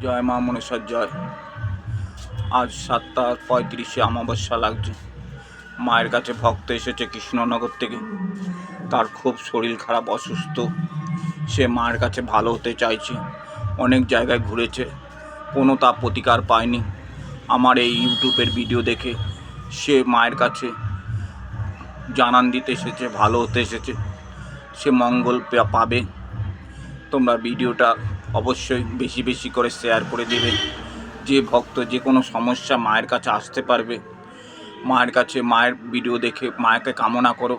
জয় মা মনসার জয়। আজ 7:35 অমাবস্যা লাগছে। মায়ের কাছে ভক্ত এসেছে কৃষ্ণনগর থেকে। তার খুব শরীর খারাপ, অসুস্থ। সে মায়ের কাছে ভালো হতে চাইছে। অনেক জায়গায় ঘুরেছে, কোনো তা প্রতিকার পায়নি। আমার এই ইউটিউবের ভিডিও দেখে সে মায়ের কাছে জানান দিতে এসেছে, ভালো হতে এসেছে। সে মঙ্গল পাবে। তোমরা ভিডিওটা অবশ্যই বেশি বেশি করে শেয়ার করে দেবে। যে ভক্ত যে কোনো সমস্যা মায়ের কাছে আসতে পারবে, মায়ের কাছে মায়ের ভিডিও দেখে মাকে কামনা করো,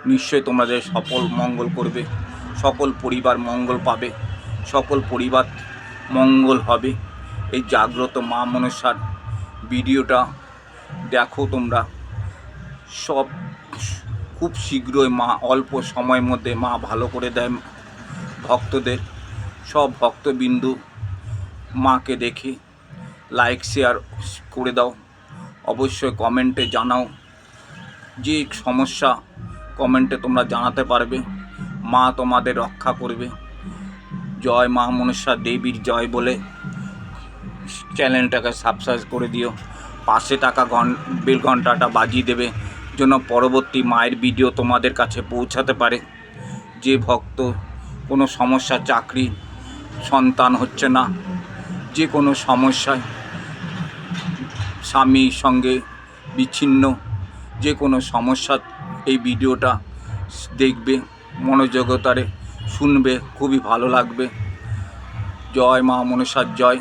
নিশ্চয়ই তোমাদের সফল মঙ্গল করবে। সকল পরিবার মঙ্গল পাবে, সকল পরিবার মঙ্গল হবে। এই জাগ্রত মা মনসার ভিডিওটা দেখো তোমরা। সব খুব শীঘ্রই মা অল্প সময়ের মধ্যে মা ভালো করে দেয় ভক্তদের। সব ভক্তবিন্দু মাকে দেখে লাইক শেয়ার করে দাও। অবশ্যই কমেন্টে জানাও, যে সমস্যা কমেন্টে তোমরা জানাতে পারবে। মা তোমাদের রক্ষা করবে। জয় মা মনসা দেবীর জয় বলে চ্যানেলটাকে সাবস্ক্রাইব করে দিও। পাশে টাকা বেল ঘন্টাটা বাজিয়ে দেবে, যেন পরবর্তী মায়ের ভিডিও তোমাদের কাছে পৌঁছাতে পারে। যে ভক্ত কোনো সমস্যা, চাকরি, সন্তান হচ্ছে না, যে কোনো সমস্যায়, স্বামীর সঙ্গে বিচ্ছিন্ন, যে কোনো সমস্যা এই ভিডিওটা দেখবে, মনোযোগতারে শুনবে, খুবই ভালো লাগবে। জয় মা মনসার জয়।